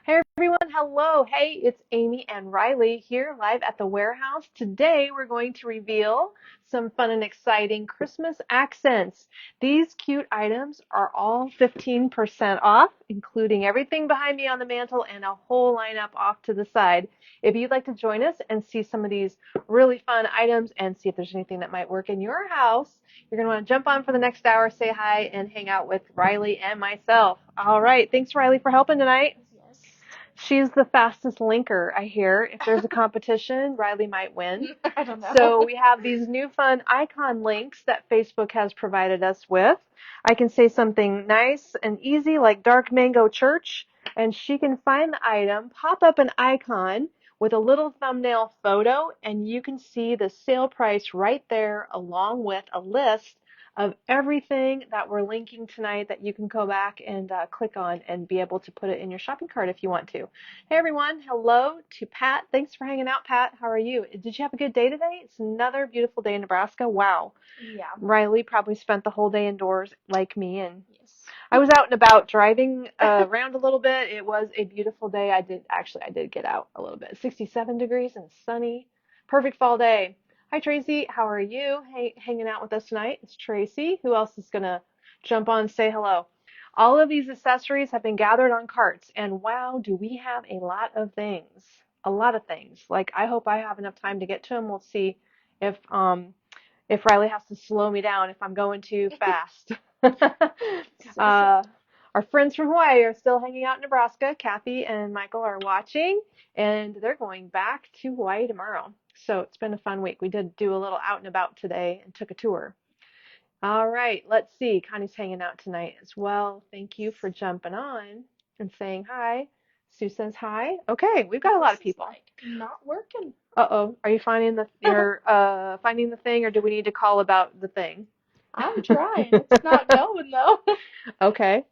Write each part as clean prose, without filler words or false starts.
Hey everyone, hello. Hey, it's Amy and Riley here live at the warehouse. Today we're going to reveal some fun and exciting Christmas accents. These cute items are all 15% off, including everything behind me on the mantle and a whole lineup off to the side. If you'd like to join us and see some of these really fun items and see if there's anything that might work in your house, you're going to want to jump on for the next hour, say hi, and hang out with Riley and myself. All right. Thanks, Riley, for helping tonight. Yes. She's the fastest linker, I hear. If there's a competition, Riley might win. I don't know. So we have these new fun icon links that Facebook has provided us with. I can say something nice and easy like Dark Mango Church, and she can find the item, pop up an icon with a little thumbnail photo, and you can see the sale price right there along with a list of everything that we're linking tonight that you can go back and click on and be able to put it in your shopping cart if you want to. Hey everyone, hello to Pat. Thanks for hanging out, Pat. How are you? Did you have a good day today? It's another beautiful day in Nebraska. Wow. Yeah. Riley probably spent the whole day indoors like me, and Yes. I was out and about driving around a little bit. It was a beautiful day. I did get out a little bit. 67 degrees and sunny. Perfect fall day. Hi Tracy, how are you? Hey, hanging out with us tonight. It's Tracy. Who else is gonna jump on and say hello? All of these accessories have been gathered on carts, and wow, do we have a lot of things. A lot of things. Like I hope I have enough time to get to them. We'll see if Riley has to slow me down if I'm going too fast. uh, our friends from Hawaii are still hanging out in Nebraska. Kathy and Michael are watching, and they're going back to Hawaii tomorrow. So it's been a fun week. We did do a little out and about today and took a tour. All right, let's see. Connie's hanging out tonight as well. Thank you for jumping on and saying hi. Sue says hi. Okay, we've got a lot of people. Like not working. Uh-oh, are you finding finding the thing, or do we need to call about the thing? I'm trying. It's not going though. Okay.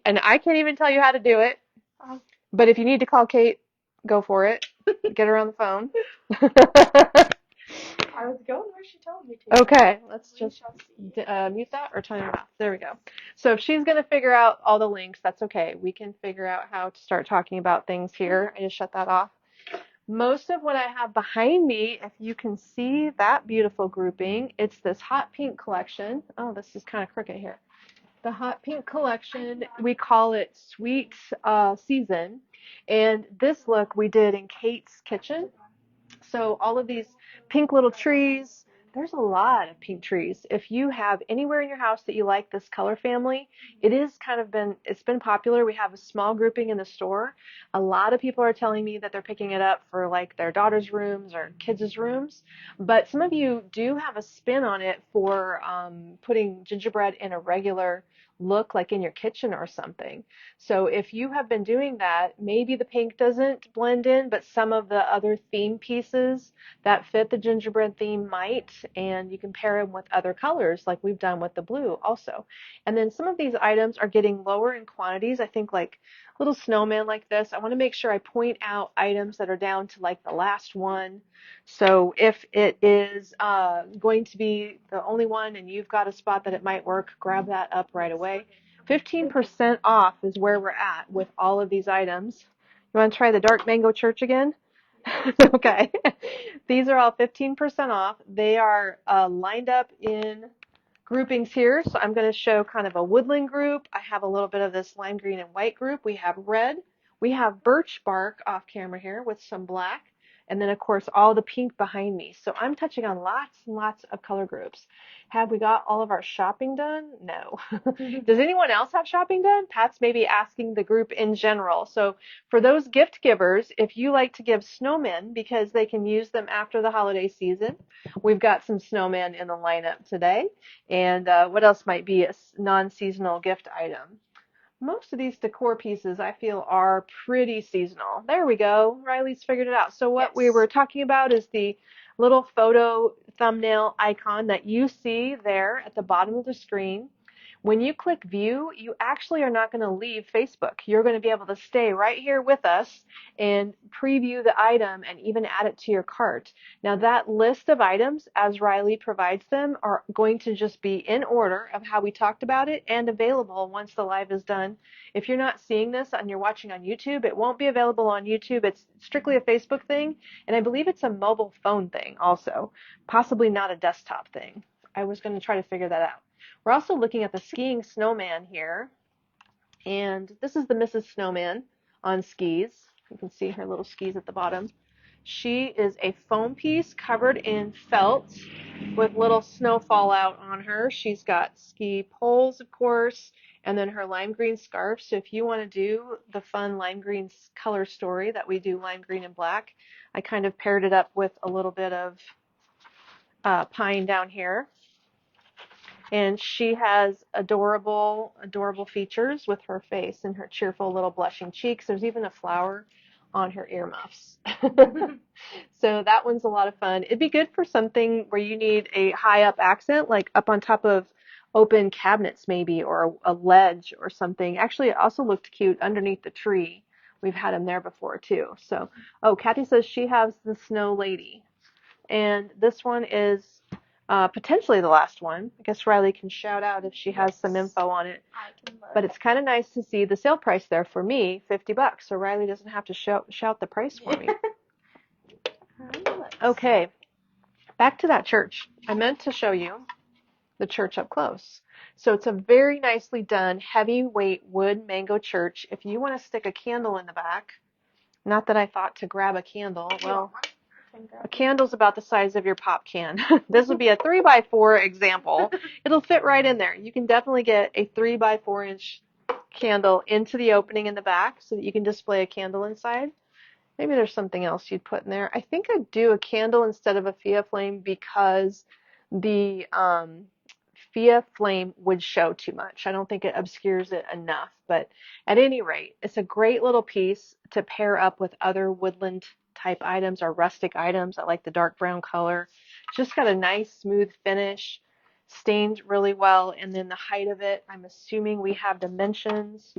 And I can't even tell you how to do it, Um, but if you need to call Kate, go for it. Get her on the phone. I was going where she told me to. Okay, let's We just shall see. mute that or turn it off. There we go. So if she's going to figure out all the links, that's okay. We can figure out how to start talking about things here. I just shut that off. Most of what I have behind me, if you can see that beautiful grouping, it's this hot pink collection. Oh, this is kind of crooked here. The hot pink collection, we call it Sweet Season. And this look we did in Kate's kitchen. So all of these pink little trees, there's a lot of pink trees. If you have anywhere in your house that you like this color family, it's been popular. We have a small grouping in the store. A lot of people are telling me that they're picking it up for like their daughter's rooms or kids' rooms. But some of you do have a spin on it for putting gingerbread in a regular look like in your kitchen or something. So if you have been doing that, maybe the pink doesn't blend in, but some of the other theme pieces that fit the gingerbread theme might, and you can pair them with other colors like we've done with the blue also. And then some of these items are getting lower in quantities. I think like little snowman like this, I want to make sure I point out items that are down to like the last one. So if it is going to be the only one and you've got a spot that it might work, grab that up right away. 15% off is where we're at with all of these items. You want to try the Dark Mango Church again? Okay. These are all 15% off. They are lined up in groupings here. So I'm going to show kind of a woodland group. I have a little bit of this lime green and white group. We have red. We have birch bark off camera here with some black. And then, of course, all the pink behind me. So I'm touching on lots and lots of color groups. Have we got all of our shopping done? No. Does anyone else have shopping done? Pat's maybe asking the group in general. So for those gift givers, if you like to give snowmen because they can use them after the holiday season, we've got some snowmen in the lineup today. And what else might be a non-seasonal gift item? Most of these decor pieces I feel are pretty seasonal. There we go. Riley's figured it out. So what we were talking about is the little photo thumbnail icon that you see there at the bottom of the screen. When you click view, you actually are not going to leave Facebook. You're going to be able to stay right here with us and preview the item and even add it to your cart. Now that list of items, as Riley provides them, are going to just be in order of how we talked about it and available once the live is done. If you're not seeing this and you're watching on YouTube, it won't be available on YouTube. It's strictly a Facebook thing, and I believe it's a mobile phone thing also, possibly not a desktop thing. I was going to try to figure that out. We're also looking at the skiing snowman here, and this is the Mrs. Snowman on skis. You can see her little skis at the bottom. She is a foam piece covered in felt with little snow fallout on her. She's got ski poles, of course, and then her lime green scarf. So if you want to do the fun lime green color story that we do, lime green and black, I kind of paired it up with a little bit of pine down here. And she has adorable, adorable features with her face and her cheerful little blushing cheeks. There's even a flower on her earmuffs. So that one's a lot of fun. It'd be good for something where you need a high up accent, like up on top of open cabinets maybe, or a ledge or something. Actually, it also looked cute underneath the tree. We've had them there before too. So, oh, Kathy says she has the Snow Lady. And this one is potentially the last one. I guess Riley can shout out if she has some info on it. I can look. But it's kind of nice to see the sale price there for me, $50. So Riley doesn't have to shout the price for me. Okay, back to that church. I meant to show you the church up close. So it's a very nicely done heavyweight wood mango church. If you want to stick a candle in the back, not that I thought to grab a candle, well, a candle's about the size of your pop can. This would be a 3x4 example. It'll fit right in there. You can definitely get a 3x4 inch candle into the opening in the back so that you can display a candle inside. Maybe there's something else you'd put in there. I think I'd do a candle instead of a Fia flame because the Fia flame would show too much. I don't think it obscures it enough. But at any rate, it's a great little piece to pair up with other woodland type items or rustic items. I like the dark brown color. Just got a nice smooth finish, stained really well, and then the height of it, I'm assuming we have dimensions.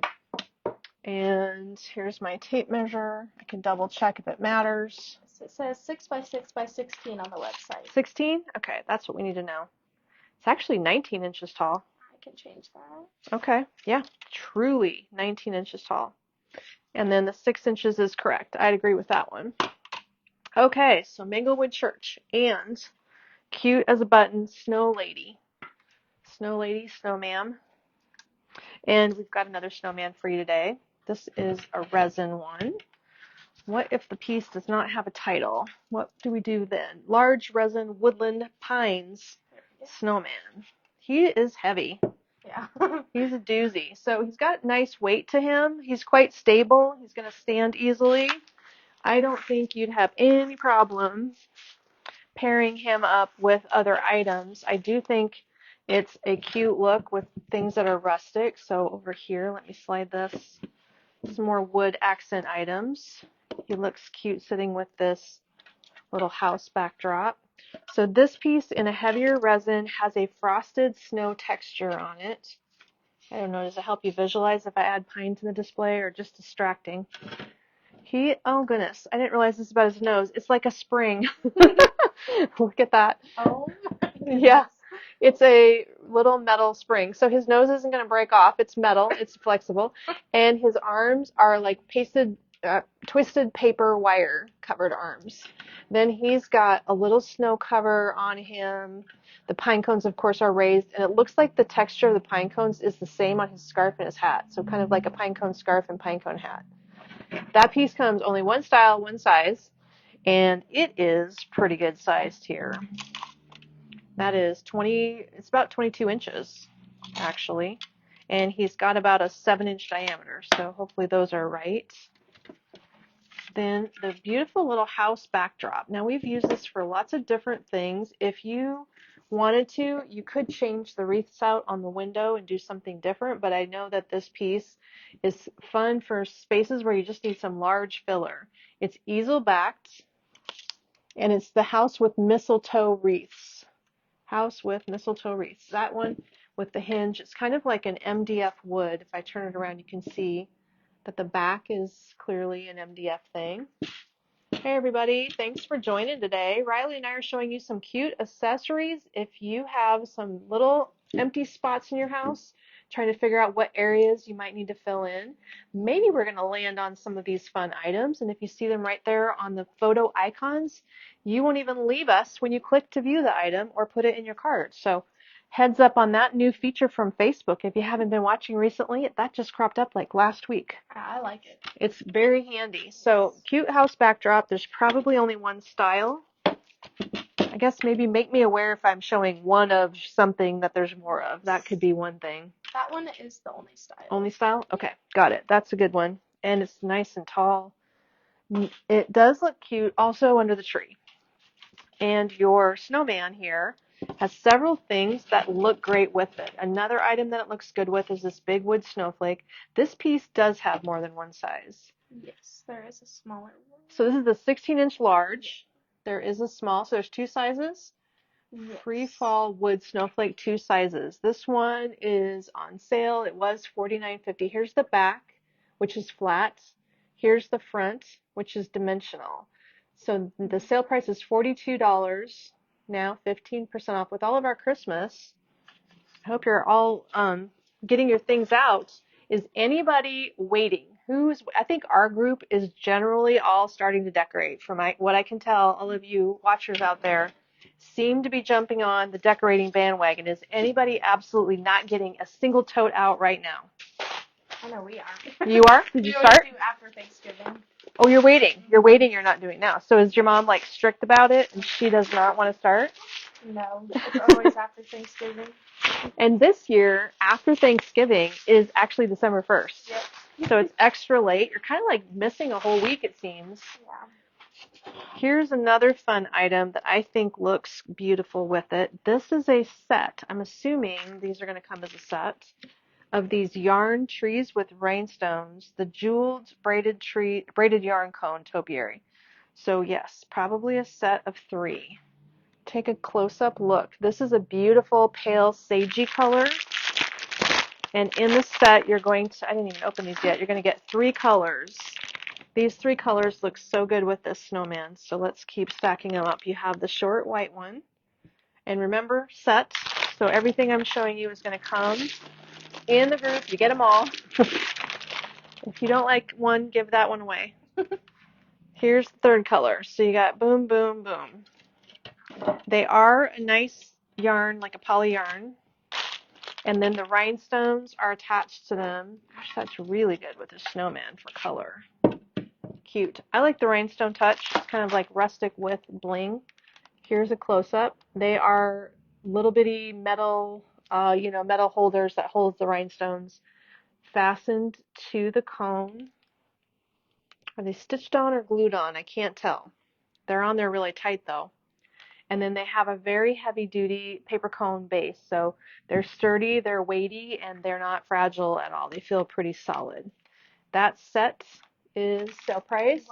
And here's my tape measure. I can double check if it matters. It says 6x6x16 on the website. 16? Okay, that's what we need to know. It's actually 19 inches tall. I can change that. Okay, yeah, truly 19 inches tall. And then the 6 inches is correct. I'd agree with that one. Okay, so Manglewood Church and cute as a button, Snow Lady. Snow Lady, Snowman. And we've got another snowman for you today. This is a resin one. What if the piece does not have a title? What do we do then? Large resin woodland pines snowman. He is heavy. Yeah. He's a doozy. So he's got nice weight to him. He's quite stable. He's going to stand easily. I don't think you'd have any problem pairing him up with other items. I do think it's a cute look with things that are rustic. So over here, let me slide this. Some more wood accent items. He looks cute sitting with this little house backdrop. So this piece in a heavier resin has a frosted snow texture on it. I don't know, does it help you visualize if I add pine to the display or just distracting? Oh goodness, I didn't realize this about his nose. It's like a spring. Look at that. Oh, yeah. It's a little metal spring. So his nose isn't going to break off. It's metal. It's flexible. And his arms are like twisted paper wire covered arms. Then he's got a little snow cover on him. The pine cones, of course, are raised. And it looks like the texture of the pine cones is the same on his scarf and his hat. So kind of like a pine cone scarf and pine cone hat. That piece comes only one style, one size. And it is pretty good sized here. That is it's about 22 inches, actually. And he's got about a 7-inch diameter, so hopefully those are right. Then the beautiful little house backdrop. Now we've used this for lots of different things. If you wanted to, you could change the wreaths out on the window and do something different, but I know that this piece is fun for spaces where you just need some large filler. It's easel backed, and it's the house with mistletoe wreaths. House with mistletoe wreaths. That one with the hinge. It's kind of like an MDF wood. If I turn it around, you can see that the back is clearly an MDF thing. Hey everybody, thanks for joining today. Riley and I are showing you some cute accessories if you have some little empty spots in your house, trying to figure out what areas you might need to fill in. Maybe we're going to land on some of these fun items, and if you see them right there on the photo icons, you won't even leave us when you click to view the item or put it in your cart. So heads up on that new feature from Facebook. If you haven't been watching recently, that just cropped up like last week. I like it. It's very handy. So cute house backdrop. There's probably only one style. I guess maybe make me aware if I'm showing one of something that there's more of. That could be one thing. That one is the only style. Only style? Okay, got it. That's a good one. And it's nice and tall. It does look cute also under the tree. And your snowman here has several things that look great with it. Another item that it looks good with is this big wood snowflake. This piece does have more than one size. Yes, there is a smaller one. So this is the 16-inch large. There is a small, so there's two sizes. Yes. Free fall wood snowflake, two sizes. This one is on sale. It was $49.50. Here's the back, which is flat. Here's the front, which is dimensional. So the sale price is $42, now 15% off with all of our Christmas. I hope you're all getting your things out. Is anybody waiting? I think our group is generally all starting to decorate. From what I can tell, all of you watchers out there seem to be jumping on the decorating bandwagon. Is anybody absolutely not getting a single tote out right now? I know we are. You are? Did you start? We do after Thanksgiving. Oh, you're waiting. You're waiting. You're not doing now. So is your mom like strict about it and she does not want to start? No, it's always after Thanksgiving. And this year, after Thanksgiving, is actually December 1st. Yep. So it's extra late. You're kind of like missing a whole week, it seems. Yeah. Here's another fun item that I think looks beautiful with it. This is a set. I'm assuming these are going to come as a set of these yarn trees with rhinestones, the jeweled braided yarn cone topiary. So yes, probably a set of 3. Take a close-up look. This is a beautiful pale sagey color. And in the set, you're going to, I didn't even open these yet, you're going to get 3 colors. These 3 colors look so good with this snowman, so let's keep stacking them up. You have the short white one, and remember, set, so everything I'm showing you is going to come in the group. You get them all. If you don't like one, give that one away. Here's the 3rd color. So you got boom, boom, boom. They are a nice yarn, like a poly yarn. And then the rhinestones are attached to them. Gosh, that's really good with a snowman for color. Cute. I like the rhinestone touch. It's kind of like rustic with bling. Here's a close-up. They are little bitty metal, metal holders that holds the rhinestones fastened to the cone. Are they stitched on or glued on? I can't tell. They're on there really tight though. And then they have a very heavy-duty paper cone base. So they're sturdy, they're weighty, and they're not fragile at all. They feel pretty solid. That set is sale price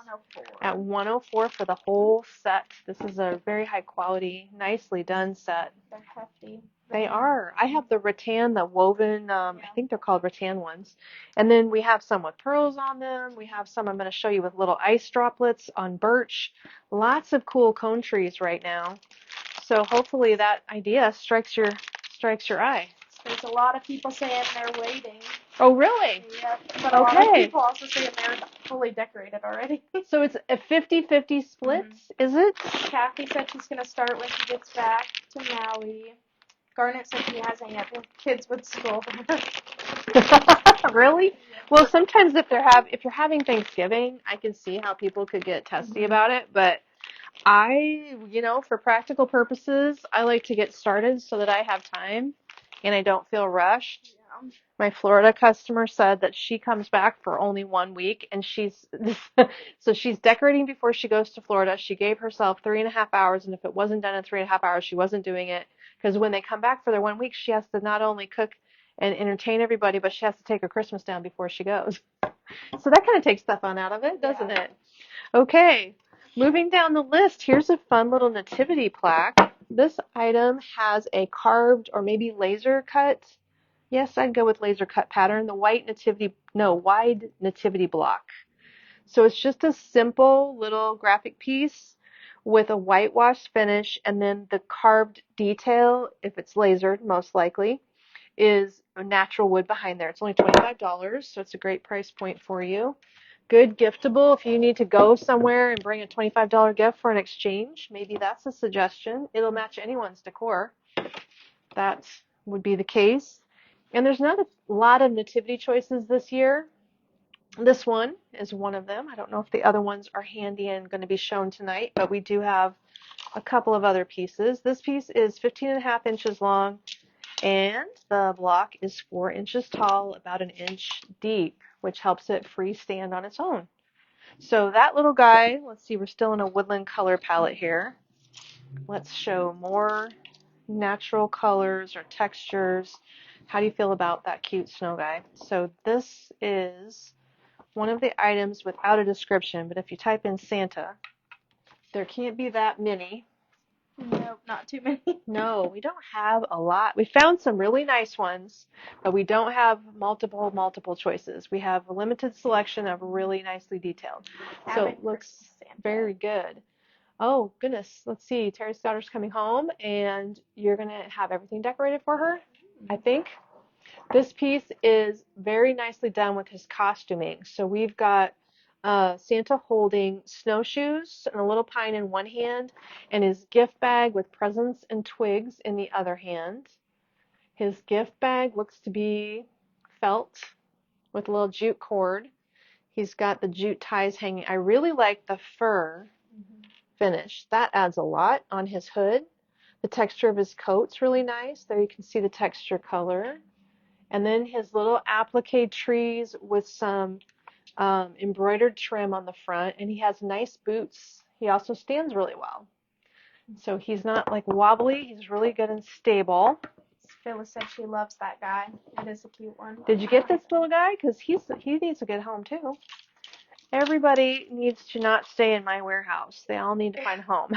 at $104 for the whole set. This is a very high quality, nicely done set. They're hefty. They are. I have the rattan, the woven, I think they're called rattan ones. And then we have some with pearls on them. We have some I'm going to show you with little ice droplets on birch. Lots of cool cone trees right now. So hopefully that idea strikes your eye. There's a lot of people saying they're waiting. Oh, really? Yep. But a lot of people also saying they're fully decorated already. So it's a 50-50 split, is it? Kathy said she's going to start when she gets back to Maui. Garnet said he hasn't yet. The kids with school. Really? Well, sometimes if you're having Thanksgiving, I can see how people could get testy about it, but for practical purposes, I like to get started so that I have time and I don't feel rushed. Yeah. My Florida customer said that she comes back for only 1 week and she's decorating before she goes to Florida. She gave herself 3.5 hours, and if it wasn't done in 3.5 hours, she wasn't doing it, because when they come back for their 1 week, she has to not only cook and entertain everybody, but she has to take her Christmas down before she goes. So that kind of takes the fun out of it, doesn't it? Okay. Moving down the list, here's a fun little nativity plaque. This item has a carved or maybe laser cut. Yes, I'd go with laser cut pattern. The wide nativity block. So it's just a simple little graphic piece with a whitewash finish, and then the carved detail, if it's lasered, most likely, is a natural wood behind there. It's only $25, so it's a great price point for you. Good giftable if you need to go somewhere and bring a $25 gift for an exchange. Maybe that's a suggestion. It'll match anyone's decor. That would be the case. And there's not a lot of nativity choices this year. This one is one of them. I don't know if the other ones are handy and going to be shown tonight, but we do have a couple of other pieces. This piece is 15.5 inches long, and the block is 4 inches tall, about an inch deep, which helps it freestand on its own. So that little guy, let's see, we're still in a woodland color palette here. Let's show more natural colors or textures. How do you feel about that cute snow guy? So this is one of the items without a description, but if you type in Santa, there can't be that many. Nope, not too many. No, we don't have a lot. We found some really nice ones, but we don't have multiple choices. We have a limited selection of really nicely detailed. So it looks very good. Oh, goodness. Let's see. Terry's daughter's coming home, and you're going to have everything decorated for her, I think. This piece is very nicely done with his costuming. So we've got Santa holding snowshoes and a little pine in one hand, and his gift bag with presents and twigs in the other hand. His gift bag looks to be felt with a little jute cord. He's got the jute ties hanging. I really like the fur finish. That adds a lot on his hood. The texture of his coat's really nice. There you can see the texture color. And then his little applique trees with some embroidered trim on the front, and he has nice boots. He also stands really well. So he's not like wobbly, he's really good and stable. Phyllis said she loves that guy. It is a cute one. Did you get this little guy? Because he needs to get home too. Everybody needs to not stay in my warehouse. They all need to find a home.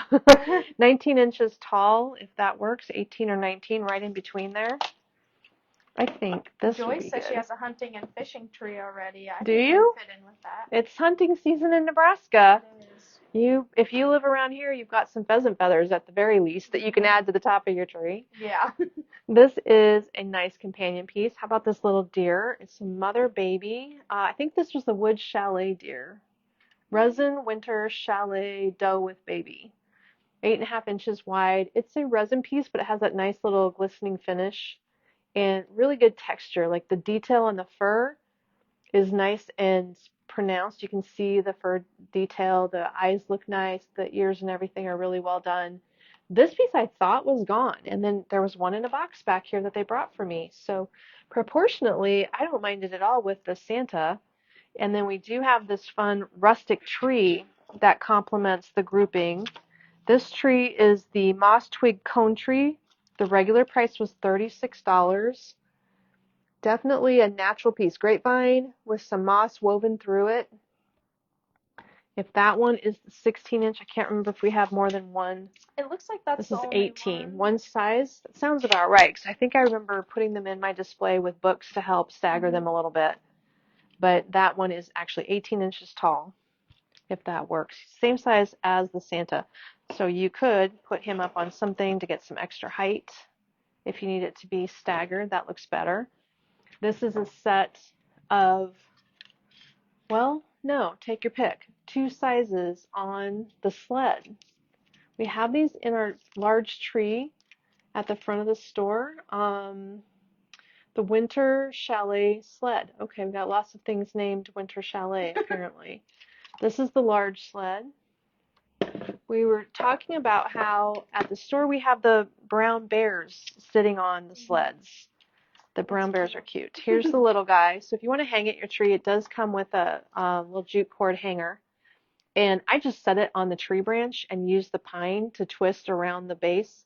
19 inches tall, if that works. 18 or 19, right in between there. I think this would be good. Joyce says she has a hunting and fishing tree already. I Do think you? we'd fit in with that. It's hunting season in Nebraska. It is. If you live around here, you've got some pheasant feathers at the very least that you can add to the top of your tree. Yeah. This is a nice companion piece. How about this little deer? It's a mother baby. I think this was the wood chalet deer. Resin winter chalet doe with baby. 8.5 inches wide. It's a resin piece, but it has that nice little glistening finish and really good texture. Like the detail on the fur is nice and pronounced. You can see the fur detail. The eyes look nice. The ears and everything are really well done. This piece I thought was gone, and then there was one in a box back here that they brought for me. So proportionately, I don't mind it at all with the Santa. And then we do have this fun rustic tree that complements the grouping. This tree is the moss twig cone tree. The regular price was $36. Definitely a natural piece. Grapevine with some moss woven through it. If that one is the 16 inch, I can't remember if we have more than one. It looks like that's This is the only 18. One size? That sounds about right, because I think I remember putting them in my display with books to help stagger them a little bit. But that one is actually 18 inches tall, if that works. Same size as the Santa. So you could put him up on something to get some extra height. If you need it to be staggered, that looks better. This is a set of, well, no, take your pick. 2 sizes on the sled. We have these in our large tree at the front of the store. The Winter Chalet sled. Okay, we've got lots of things named Winter Chalet, apparently. This is the large sled. We were talking about how at the store we have the brown bears sitting on the sleds. The brown bears are cute. Here's the little guy. So if you want to hang it at your tree, it does come with a little jute cord hanger. And I just set it on the tree branch and use the pine to twist around the base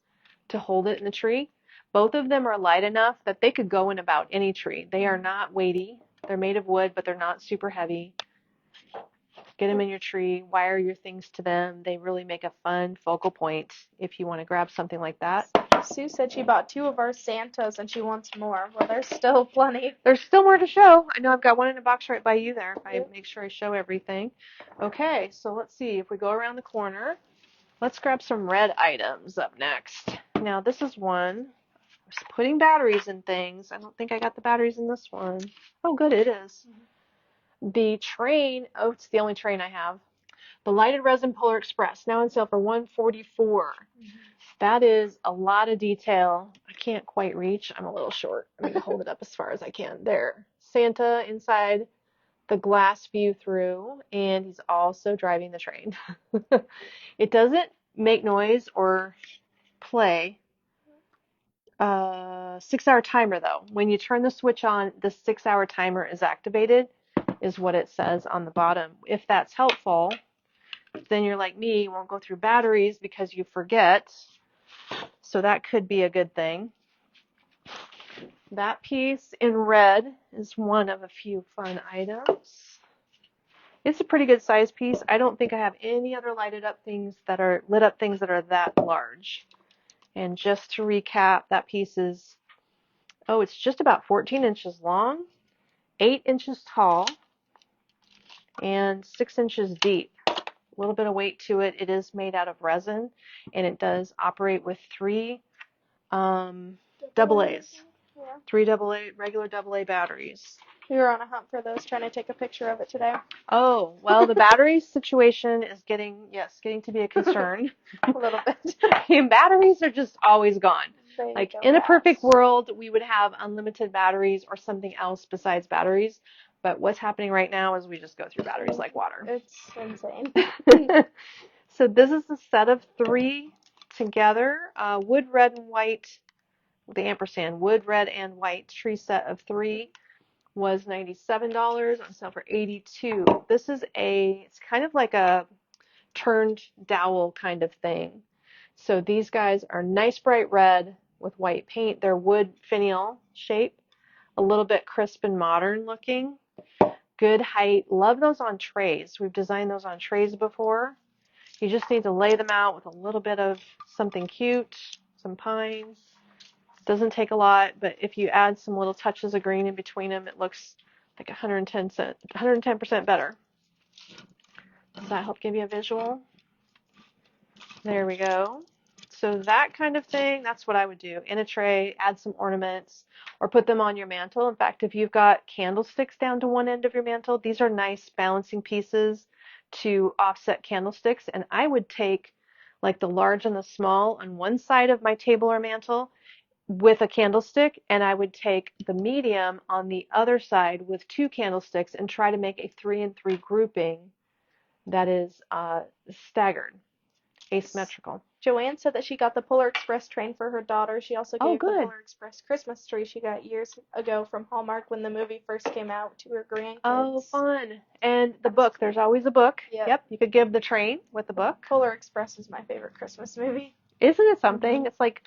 to hold it in the tree. Both of them are light enough that they could go in about any tree. They are not weighty. They're made of wood, but they're not super heavy. Get them in your tree, wire your things to them. They really make a fun focal point if you want to grab something like that. Sue said she bought 2 of our Santas and she wants more. Well, there's still plenty. There's still more to show. I know I've got one in a box right by you there. If I make sure I show everything. Okay, so let's see. If we go around the corner, let's grab some red items up next. Now, this is one. I was putting batteries in things. I don't think I got the batteries in this one. Oh, good, it is. The train. Oh, it's the only train I have. The Lighted Resin Polar Express, now on sale for $144. That is a lot of detail. I can't quite reach. I'm a little short. I'm going to hold it up as far as I can. There. Santa inside the glass view through, and he's also driving the train. It doesn't make noise or play. 6-hour timer, though. When you turn the switch on, the 6-hour timer is activated, is what it says on the bottom. If that's helpful, then you're like me, you won't go through batteries because you forget. So that could be a good thing. That piece in red is one of a few fun items. It's a pretty good size piece. I don't think I have any other lit up things that are that large. And just to recap, that piece is, it's just about 14 inches long, 8 inches tall, and 6 inches deep. A little bit of weight to it. It is made out of resin, and it does operate with 3 double A's. Yeah. 3 regular double A batteries. We were on a hunt for those, trying to take a picture of it today. Oh, well, the battery situation is getting to be a concern. A little bit. And batteries are just always gone. Like, in a perfect world, we would have unlimited batteries or something else besides batteries. But what's happening right now is we just go through batteries like water. It's insane. So this is a set of 3 together. Wood, red, and white. The ampersand, wood, red, and white tree set of 3 was $97, on sale for $82. This is it's kind of like a turned dowel kind of thing. So these guys are nice bright red with white paint. They're wood finial shape, a little bit crisp and modern looking. Good height. Love those on trays. We've designed those on trays before. You just need to lay them out with a little bit of something cute, some pine. Doesn't take a lot, but if you add some little touches of green in between them, it looks like 110% better. Does that help give you a visual? There we go. So that kind of thing, that's what I would do. In a tray, add some ornaments, or put them on your mantle. In fact, if you've got candlesticks down to one end of your mantle, these are nice balancing pieces to offset candlesticks. And I would take like the large and the small on one side of my table or mantle with a candlestick, and I would take the medium on the other side with 2 candlesticks and try to make a 3 and 3 grouping that is staggered, asymmetrical. Joanne said that she got the Polar Express train for her daughter. She also gave the Polar Express Christmas tree she got years ago from Hallmark when the movie first came out to her grandkids. Oh, fun. And the book, there's always a book. Yep, you could give the train with the book. Polar Express is my favorite Christmas movie. Isn't it something? It's like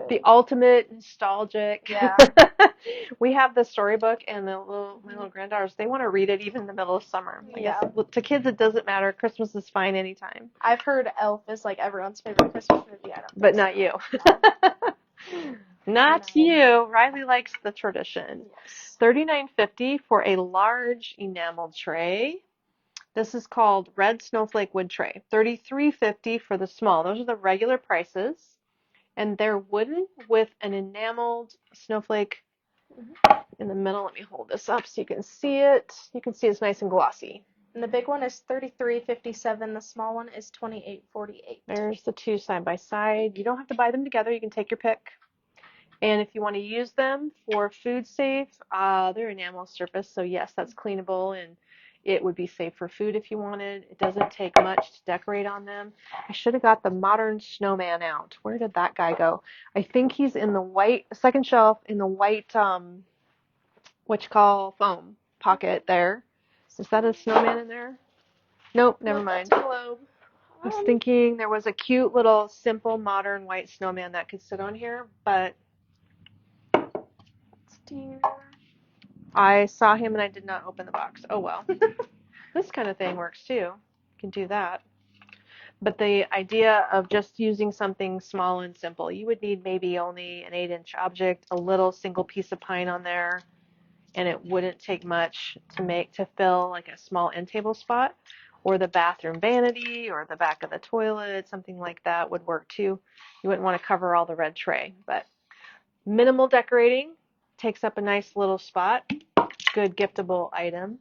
the ultimate nostalgic. Yeah. We have the storybook, and my little granddaughters, they want to read it even in the middle of summer. I guess to kids it doesn't matter. Christmas is fine anytime. I've heard Elf is like everyone's favorite Christmas movie. But not you. No. Not you. Riley likes the tradition. Yes. $39.50 for a large enameled tray. This is called Red Snowflake Wood Tray. $33.50 for the small. Those are the regular prices. And they're wooden with an enameled snowflake in the middle. Let me hold this up so you can see it. You can see it's nice and glossy. And the big one is $33.57. The small one is $28.48. There's the 2 side by side. You don't have to buy them together. You can take your pick. And if you want to use them for food safe, they're enamel surface. So yes, that's cleanable, and it would be safe for food if you wanted. It doesn't take much to decorate on them. I should have got the modern snowman out. Where did that guy go? I think he's in the white, second shelf, in the white, what you call foam pocket there. Is that a snowman in there? Nope, never mind. That's a globe. I was thinking there was a cute little simple modern white snowman that could sit on here, but I saw him and I did not open the box. Oh well. This kind of thing works too. You can do that. But the idea of just using something small and simple, you would need maybe only an 8-inch object, a little single piece of pine on there, and it wouldn't take much to fill like a small end table spot, or the bathroom vanity or the back of the toilet, something like that would work too. You wouldn't want to cover all the red tray, but minimal decorating takes up a nice little spot. Good giftable item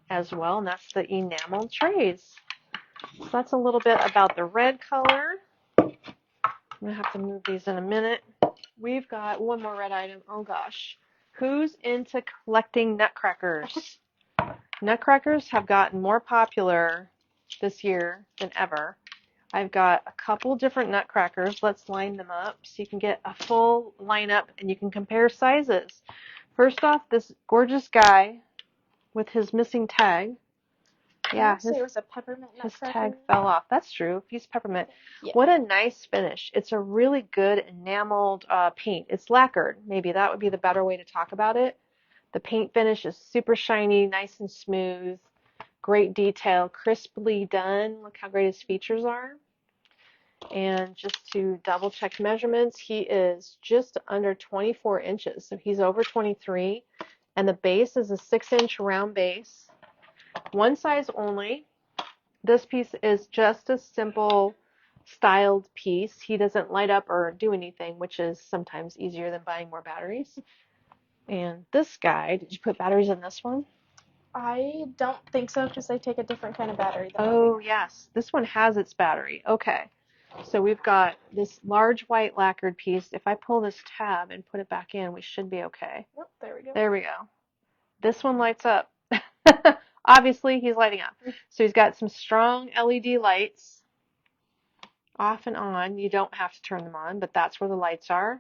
as well, and that's the enameled trays. So that's a little bit about the red color. I'm going to have to move these in a minute. We've got one more red item. Oh gosh. Who's into collecting nutcrackers? Nutcrackers have gotten more popular this year than ever. I've got a couple different nutcrackers. Let's line them up so you can get a full lineup and you can compare sizes. First off, this gorgeous guy with his missing tag. Yeah, it was a peppermint nutcracker. His tag fell off. That's true. He's peppermint. Yeah. What a nice finish. It's a really good enameled paint. It's lacquered. Maybe that would be the better way to talk about it. The paint finish is super shiny, nice and smooth, great detail, crisply done. Look how great his features are. And just to double check measurements, he is just under 24 inches. So he's over 23. And the base is a 6-inch round base. One size only. This piece is just a simple styled piece. He doesn't light up or do anything, which is sometimes easier than buying more batteries. And this guy, did you put batteries in this one? I don't think so because they take a different kind of battery. Oh, yes. This one has its battery. Okay. So we've got this large white lacquered piece. If I pull this tab and put it back in, we should be okay. Yep, there we go. There we go. This one lights up. Obviously, he's lighting up. So he's got some strong LED lights off and on. You don't have to turn them on, but that's where the lights are.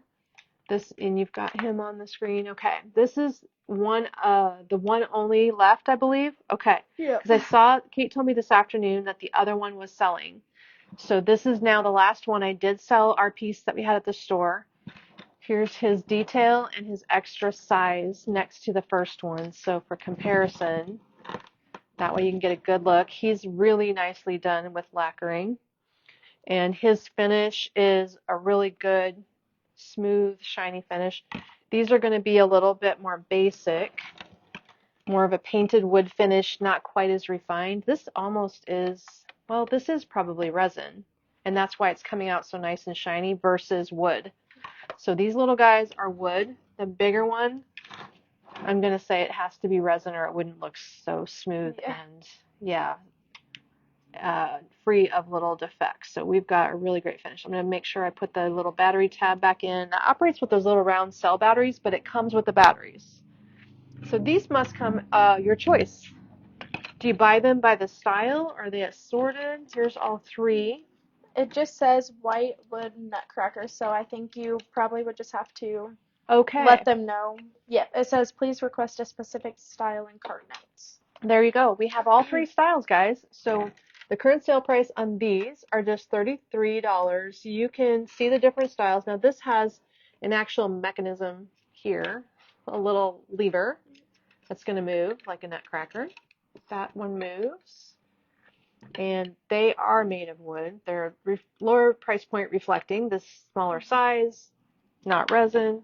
And you've got him on the screen. Okay. This is the one only left, I believe. Okay. Yeah. Because Kate told me this afternoon that the other one was selling. So this is now the last one. I did sell our piece that we had at the store. Here's his detail and his extra size next to the first one. So for comparison, that way you can get a good look. He's really nicely done with lacquering. And his finish is a really good, smooth, shiny finish. These are going to be a little bit more basic, more of a painted wood finish, not quite as refined. This almost is, well, this is probably resin, and that's why it's coming out so nice and shiny versus wood. So these little guys are wood. The bigger one, I'm going to say it has to be resin or it wouldn't look so smooth and free of little defects. So we've got a really great finish. I'm going to make sure I put the little battery tab back in. That operates with those little round cell batteries, but it comes with the batteries. So these must come your choice. Do you buy them by the style? Are they assorted? Here's all three. It just says white wood nutcracker, so I think you probably would just have to let them know. Yeah, it says please request a specific style and cart notes. There you go. We have all three styles, guys. So the current sale price on these are just $33. You can see the different styles. Now this has an actual mechanism here, a little lever that's going to move like a nutcracker. That one moves. And they are made of wood. They're lower price point reflecting this smaller size, not resin.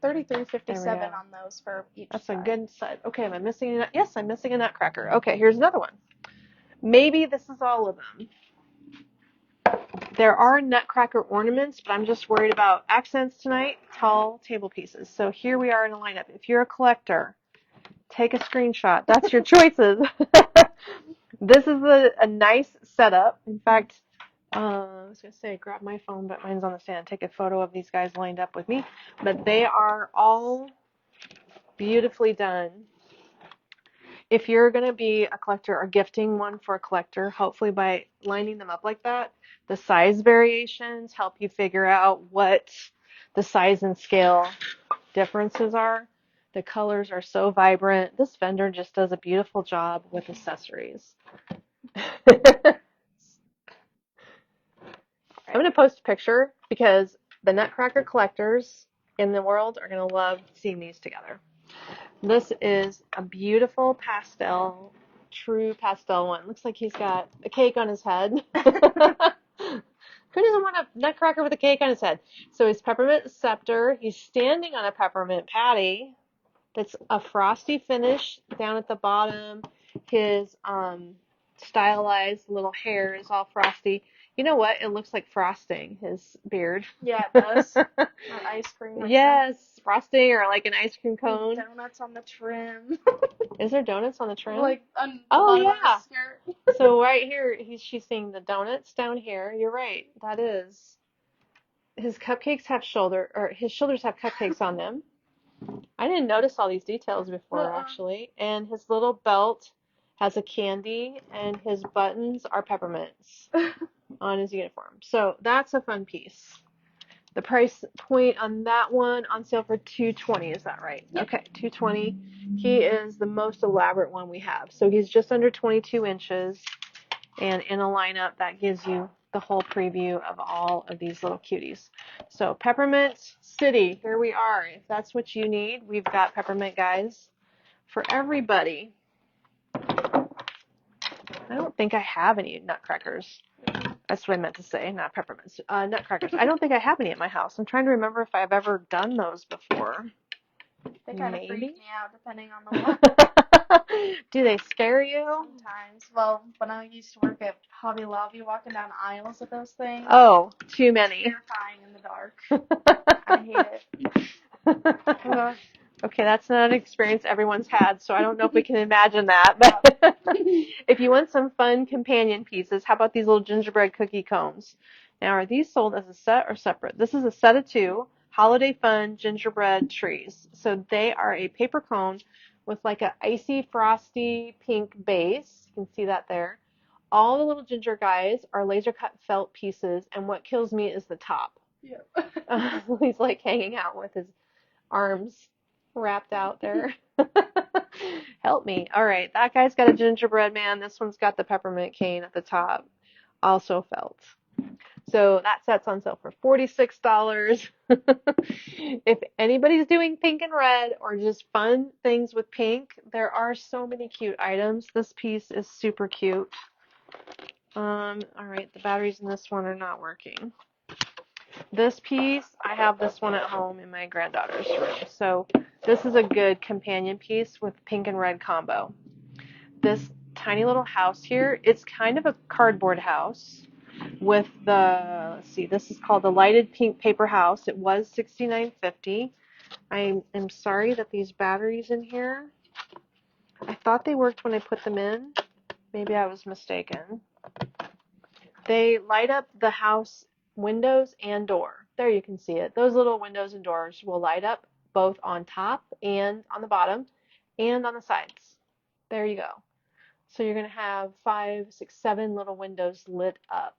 $33.57 on those for each. That's a good size. Okay, am I missing a yes, I'm missing a nutcracker. Okay, here's another one. Maybe this is all of them. There are nutcracker ornaments, but I'm just worried about accents tonight, tall table pieces. So here we are in a lineup. If you're a collector, take a screenshot. That's your choices. This is a nice setup. In fact, I was going to say grab my phone, but mine's on the stand. Take a photo of these guys lined up with me. But they are all beautifully done. If you're going to be a collector or gifting one for a collector, hopefully by lining them up like that, the size variations help you figure out what the size and scale differences are. The colors are so vibrant. This vendor just does a beautiful job with accessories. I'm going to post a picture because the nutcracker collectors in the world are going to love seeing these together. This is a beautiful pastel true pastel one. Looks like he's got a cake on his head. Who doesn't want a nutcracker with a cake on his head? So he's peppermint scepter. He's standing on a peppermint patty. That's a frosty finish down at the bottom. His stylized little hair is all frosty. You know what? It looks like frosting, his beard. Yeah, it does. Or ice cream. Like yes, frosting or like an ice cream cone. Donuts on the trim. Is there donuts on the trim? Like on the bottom of the skirt. So right here, she's seeing the donuts down here. You're right. That is. His cupcakes have his shoulders have cupcakes on them. I didn't notice all these details before, actually. And his little belt has a candy, and his buttons are peppermints on his uniform. So that's a fun piece. The price point on that one on sale for $220. Is that right? Yep. Okay, $220. He is the most elaborate one we have. So he's just under 22 inches, and in a lineup that gives you the whole preview of all of these little cuties. So Peppermint City, here we are. If that's what you need, we've got peppermint guys for everybody. I don't think I have any nutcrackers. That's what I meant to say, not peppermints. Nutcrackers. I don't think I have any at my house. I'm trying to remember if I've ever done those before. They kind of freak me out depending on the one. Do they scare you? Sometimes. Well, when I used to work at Hobby Lobby, walking down aisles with those things. Oh, too many. Terrifying in the dark. I hate it. Okay, that's not an experience everyone's had, so I don't know if we can imagine that. But if you want some fun companion pieces, how about these little gingerbread cookie cones? Now, are these sold as a set or separate? This is a set of 2 holiday fun gingerbread trees. So they are a paper cone with like a icy, frosty pink base. You can see that there. All the little ginger guys are laser cut felt pieces, and what kills me is the top. Yeah. He's like hanging out with his arms wrapped out there. Help me. All right, that guy's got a gingerbread man. This one's got the peppermint cane at the top, also felt. So that set's on sale for $46. If anybody's doing pink and red or just fun things with pink, there are so many cute items. This piece is super cute. All right, the batteries in this one are not working. This piece, I have this one at home in my granddaughter's room. So this is a good companion piece with pink and red combo. This tiny little house here, it's kind of a cardboard house with the, let's see, this is called the lighted pink paper house. It was $69.50. I am sorry that these batteries in here, I thought they worked when I put them in. Maybe I was mistaken. They light up the house windows and door. There you can see it. Those little windows and doors will light up both on top and on the bottom and on the sides. There you go. So you're going to have 5, 6, 7 little windows lit up.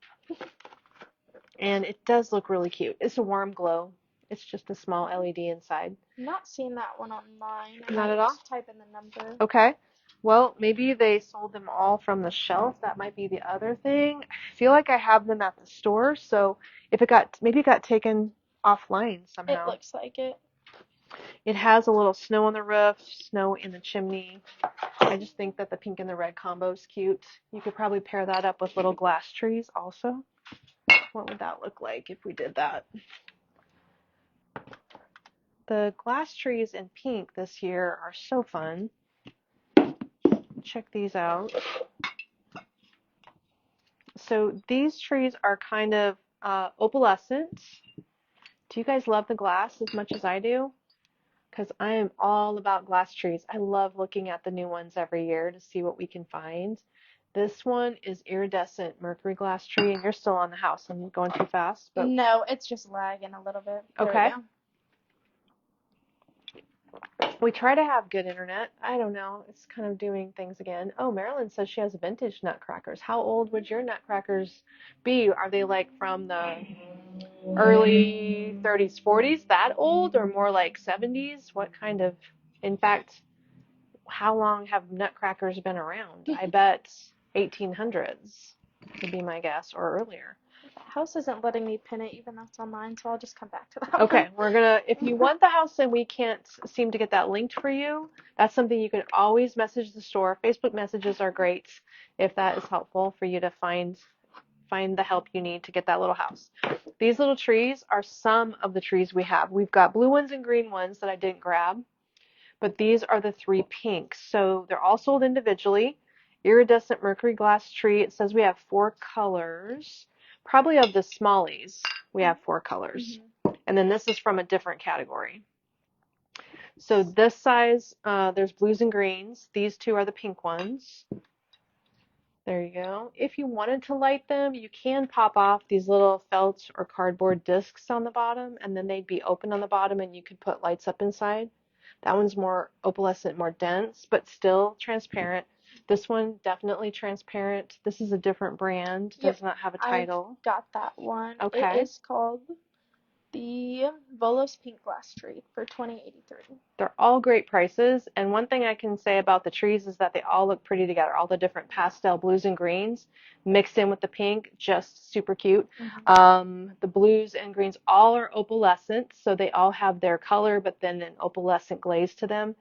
And it does look really cute. It's a warm glow. It's just a small LED inside. I'm not seeing that one online. Not at all? Just type in the number. Okay. Well, maybe they sold them all from the shelf. That might be the other thing. I feel like I have them at the store, so if maybe it got taken offline somehow. It looks like it. It has a little snow on the roof, snow in the chimney. I just think that the pink and the red combo is cute. You could probably pair that up with little glass trees also. What would that look like if we did that? The glass trees in pink this year are so fun. Check these out. So these trees are kind of opalescent. Do you guys love the glass as much as I do? Because I am all about glass trees. I love looking at the new ones every year to see what we can find. This one is iridescent mercury glass tree, and you're still on the house. I'm going too fast. But... No, it's just lagging a little bit. Okay. We try to have good internet. I don't know. It's kind of doing things again. Oh, Marilyn says she has vintage nutcrackers. How old would your nutcrackers be? Are they like from the early 30s, 40s, that old, or more like 70s? What kind of, in fact, how long have nutcrackers been around? I bet 1800s would be my guess, or earlier. house isn't letting me pin it even though it's online, so I'll just come back to that Okay, one. if you want the house and we can't seem to get that linked for you, that's something you can always message the store. Facebook messages are great if that is helpful for you to find the help you need to get that little house. These little trees are some of the trees we have. We've got blue ones and green ones that I didn't grab, but these are the 3 pinks. So they're all sold individually. Iridescent mercury glass tree. It says we have 4 colors. Probably of the smallies, we have 4 colors. And then this is from a different category. So this size, there's blues and greens. These 2 are the pink ones. There you go. If you wanted to light them, you can pop off these little felt or cardboard discs on the bottom, and then they'd be open on the bottom and you could put lights up inside. That one's more opalescent, more dense, but still transparent. This one, definitely transparent. This is a different brand. Does not have a title. I've got that one. Okay. It is called the Volos Pink Glass Tree for $20.83. They're all great prices, and one thing I can say about the trees is that they all look pretty together. All the different pastel blues and greens mixed in with the pink, just super cute. The blues and greens all are opalescent, so they all have their color, but then an opalescent glaze to them.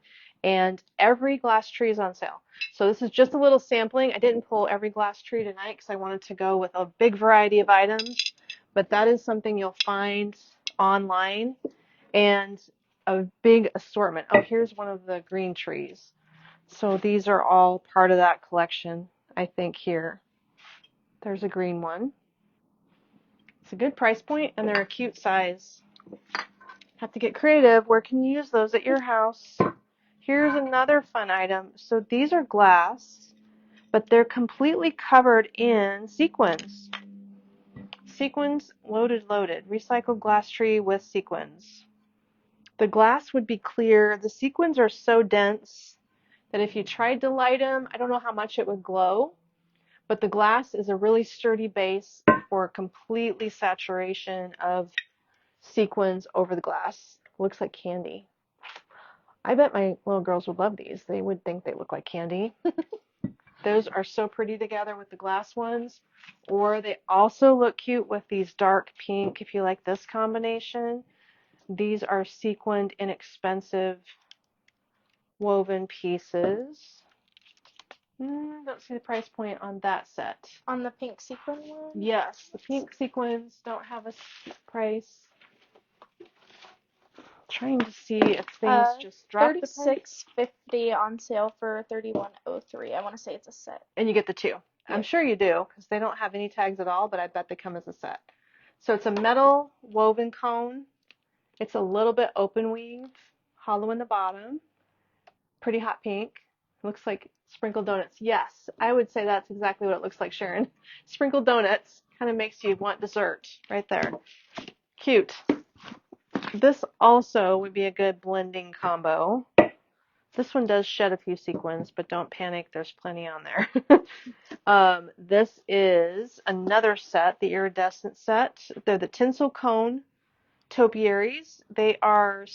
And every glass tree is on sale. So this is just a little sampling. I didn't pull every glass tree tonight because I wanted to go with a big variety of items, but that is something you'll find online. And a big assortment. Oh, here's one of the green trees. So these are all part of that collection, I think, here. There's a green one. It's a good price point, and they're a cute size. Have to get creative. Where can you use those at your house? Here's another fun item. So these are glass, but they're completely covered in sequins. Sequins loaded. Recycled glass tree with sequins. The glass would be clear. The sequins are so dense that if you tried to light them, I don't know how much it would glow, but the glass is a really sturdy base for completely saturation of sequins over the glass. Looks like candy. I bet my little girls would love these. They would think they look like candy. Those are so pretty together with the glass ones. Or they also look cute with these dark pink, if you like this combination. These are sequined, inexpensive woven pieces. Don't see the price point on that set. On the pink sequin one? Yes, the pink sequins don't have a price. Trying to see if things just drop the price. $36.50 on sale for $31.03. I want to say it's a set. And you get the 2. Yep. I'm sure you do, because they don't have any tags at all, but I bet they come as a set. So it's a metal woven cone. It's a little bit open weave, hollow in the bottom. Pretty hot pink. Looks like sprinkled donuts. Yes, I would say that's exactly what it looks like, Sharon. Sprinkled donuts kind of makes you want dessert right there. Cute. This also would be a good blending combo. This one does shed a few sequins, but don't panic, there's plenty on there. This is another set, the iridescent set. They're the tinsel cone topiaries. They are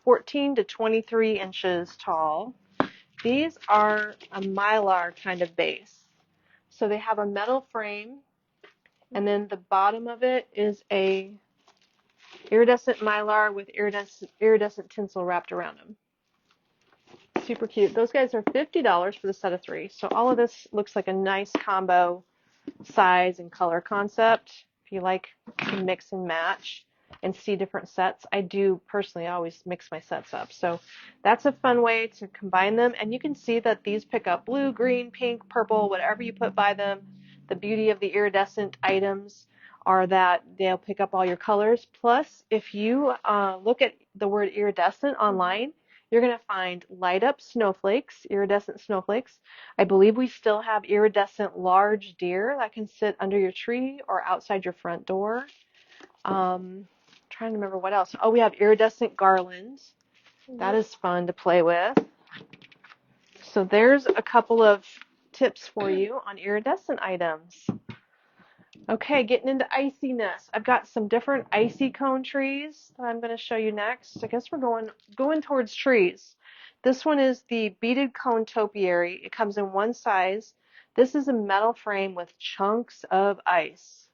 14 to 23 inches tall. These are a mylar kind of base. So they have a metal frame, and then the bottom of it is a iridescent mylar with iridescent tinsel wrapped around them. Super cute. Those guys are $50 for the set of 3. So all of this looks like a nice combo size and color concept. If you like to mix and match and see different sets, I do personally always mix my sets up. So that's a fun way to combine them. And you can see that these pick up blue, green, pink, purple, whatever you put by them. The beauty of the iridescent items are that they'll pick up all your colors. Plus, if you look at the word iridescent online, you're going to find light up snowflakes, iridescent snowflakes. I believe we still have iridescent large deer that can sit under your tree or outside your front door. Trying to remember what else. Oh, we have iridescent garlands. That is fun to play with. So there's a couple of tips for you on iridescent items. Okay, getting into iciness. I've got some different icy cone trees that I'm going to show you next. I guess we're going towards trees. This one is the beaded cone topiary. It comes in one size. This is a metal frame with chunks of ice.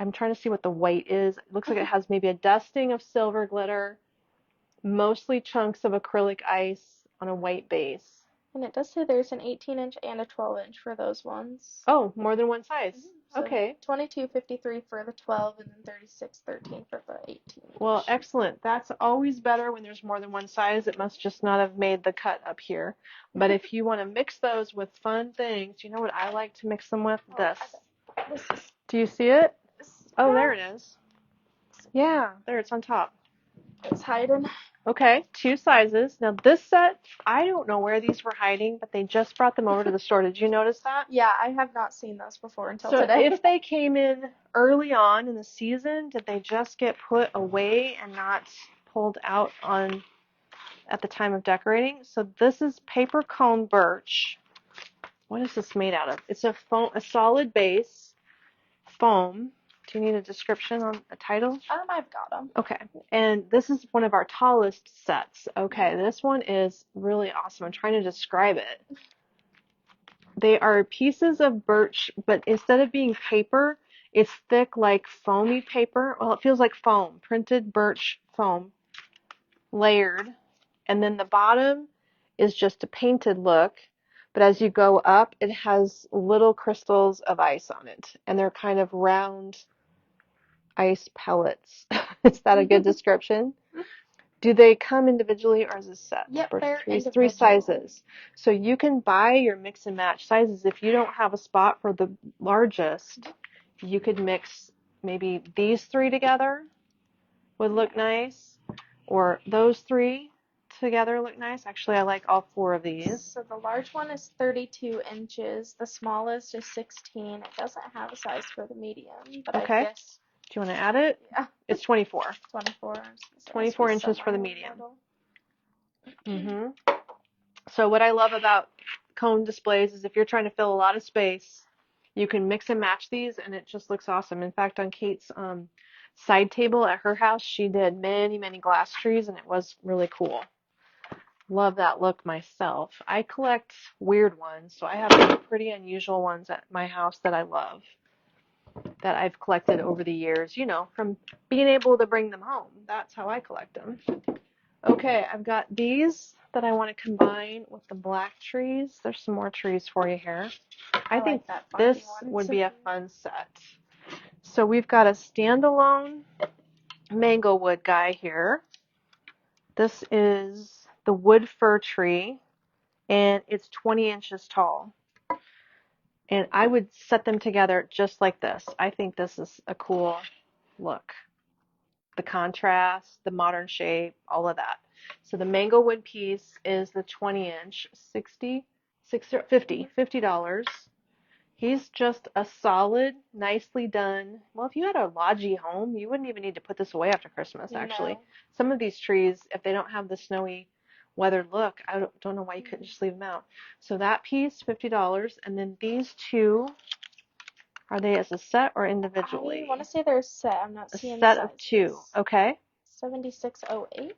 I'm trying to see what the white is. It looks like it has maybe a dusting of silver glitter, mostly chunks of acrylic ice on a white base. And it does say there's an 18-inch and a 12-inch for those ones. Oh, more than one size. So Okay. $22.53 for the 12 and then $36.13 for the 18-inch. Well, excellent. That's always better when there's more than one size. It must just not have made the cut up here. But if you want to mix those with fun things, you know what I like to mix them with? This. Do you see it? Oh, there it is. Yeah, there, it's on top. It's hiding. Okay, 2 sizes. Now this set, I don't know where these were hiding, but they just brought them over to the store. Did you notice that? Yeah, I have not seen those before until So today. if they came in early on in the season, did they just get put away and not pulled out on at the time of decorating? So this is paper cone birch. What is this made out of? It's a foam, a solid base foam. Do you need a description on a title? I've got them. Okay, and this is one of our tallest sets. Okay, this one is really awesome. I'm trying to describe it. They are pieces of birch, but instead of being paper, it's thick like foamy paper. Well, it feels like foam, printed birch foam, layered. And then the bottom is just a painted look, but as you go up, it has little crystals of ice on it, and they're kind of round ice pellets. Is that a good description? Do they come individually or is it set? Yep, they're individual. 3 sizes. So you can buy your mix and match sizes. If you don't have a spot for the largest, you could mix maybe these 3 together would look nice, or those 3 together look nice. Actually, I like all 4 of these. So the large one is 32 inches. The smallest is 16. It doesn't have a size for the medium, but Okay. I guess. Do you want to add it? Yeah. It's 24. 24. 24 inches for the medium. So what I love about cone displays is if you're trying to fill a lot of space, you can mix and match these and it just looks awesome. In fact, on Kate's side table at her house, she did many, many glass trees and it was really cool. Love that look myself. I collect weird ones, so I have some pretty unusual ones at my house that I love, that I've collected over the years, you know, from being able to bring them home. That's how I collect them. Okay, I've got these that I want to combine with the black trees. There's some more trees for you here. I think like this would be a fun set. So we've got a standalone mango wood guy here. This is the wood fir tree, and it's 20 inches tall. And I would set them together just like this. I think this is a cool look. The contrast, the modern shape, all of that. So the mango wood piece is the 20 inch, $50. He's just a solid, nicely done. Well, if you had a lodgy home, you wouldn't even need to put this away after Christmas, actually. No. Some of these trees, if they don't have the snowy weathered look, I don't know why you couldn't just leave them out. So that piece, $50. And then these 2, are they as a set or individually? I want to say they're a set. I'm not seeing a set of 2. Okay. 7608.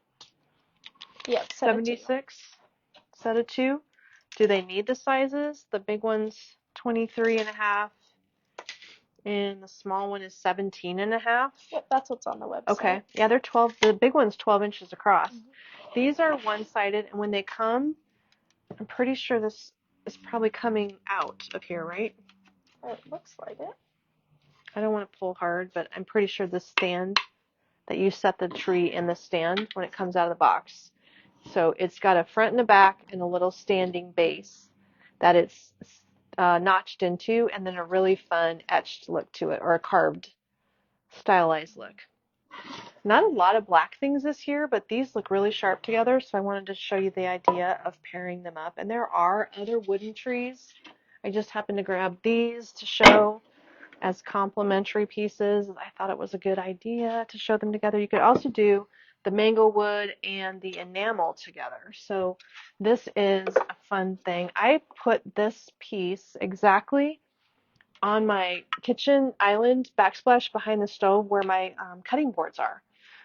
Yep, 76. Set of 2. Do they need the sizes? The big one's 23.5, and the small one is 17.5. Yep, that's what's on the website. Okay. Yeah, they're 12. The big one's 12 inches across. These are one-sided, and when they come, I'm pretty sure this is probably coming out of here, right? It looks like it. I don't want to pull hard, but I'm pretty sure the stand that you set the tree in the stand when it comes out of the box. So it's got a front and a back and a little standing base that it's notched into, and then a really fun etched look to it, or a carved, stylized look. Not a lot of black things this year, but these look really sharp together, so I wanted to show you the idea of pairing them up. And there are other wooden trees. I just happened to grab these to show as complementary pieces. I thought it was a good idea to show them together. You could also do the mango wood and the enamel together. So this is a fun thing. I put this piece exactly on my kitchen island backsplash behind the stove where my cutting boards are.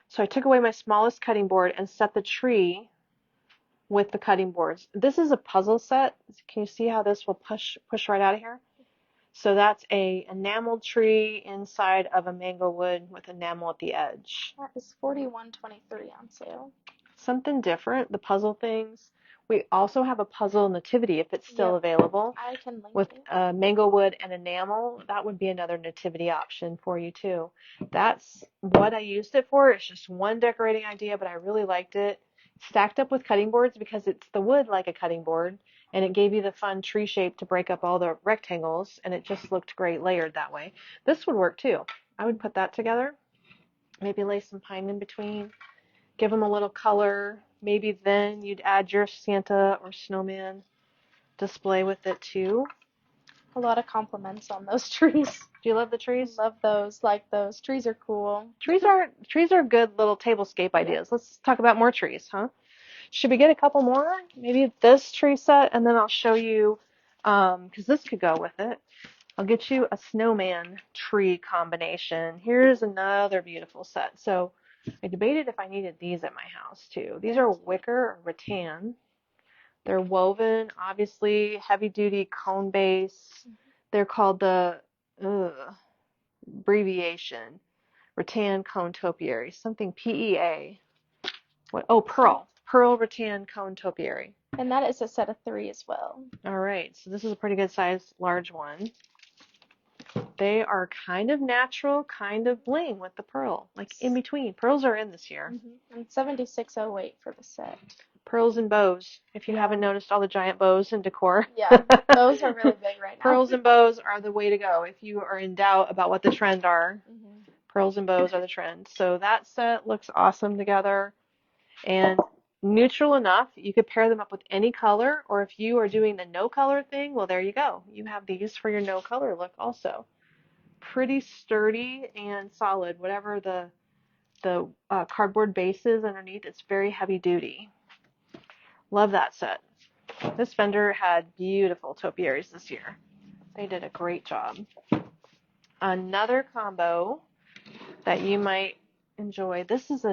So I took away my smallest cutting board and set the tree with the cutting boards. This is a puzzle set. Can you see how this will push right out of here? So that's a enameled tree inside of a mango wood with enamel at the edge. That is $41.23 on sale. Something different, the puzzle things. We also have a puzzle nativity if it's still available. I can link With it. mango wood and enamel. That would be another nativity option for you too. That's what I used it for. It's just one decorating idea, but I really liked it. Stacked up with cutting boards because it's the wood like a cutting board, and it gave you the fun tree shape to break up all the rectangles, and it just looked great layered that way. This would work too. I would put that together. Maybe lay some pine in between. Give them a little color. Maybe then you'd add your Santa or snowman display with it too. A lot of compliments on those trees. Do you love the trees? Love those. Like those. Trees are cool. Trees are good little tablescape ideas. Let's talk about more trees, huh? Should we get a couple more? Maybe this tree set, and then I'll show you, because this could go with it. I'll get you a snowman tree combination. Here's another beautiful set. So I debated if I needed these at my house too. These are wicker or rattan. They're woven, obviously heavy duty cone base. They're called the abbreviation rattan cone topiary, something PEA. What? Oh, pearl rattan cone topiary. And that is a set of 3 as well. All right, so this is a pretty good size, large one. They are kind of natural, kind of bling with the pearl, like in between. Pearls are in this year. And $76.08 for the set. Pearls and bows. If you haven't noticed all the giant bows in decor. Yeah, bows are really big right now. Pearls and bows are the way to go if you are in doubt about what the trend are. Pearls and bows are the trend. So that set looks awesome together and neutral enough. You could pair them up with any color, or if you are doing the no color thing, well, there you go. You have these for your no color look also. Pretty sturdy and solid. Whatever the cardboard base is underneath, it's very heavy duty. Love that set. This vendor had beautiful topiaries this year. They did a great job. Another combo that you might enjoy. This is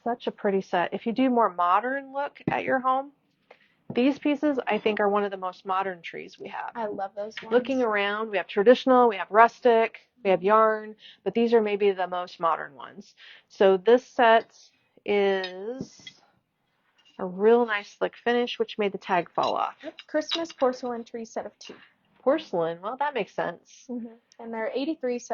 such a pretty set. If you do more modern look at your home, these pieces I think are one of the most modern trees we have. I love those ones. Looking around, we have traditional, we have rustic, we have yarn, but these are maybe the most modern ones. So this set is a real nice slick finish, which made the tag fall off. Christmas porcelain tree set of 2. Porcelain, well, that makes sense. And they're $83.73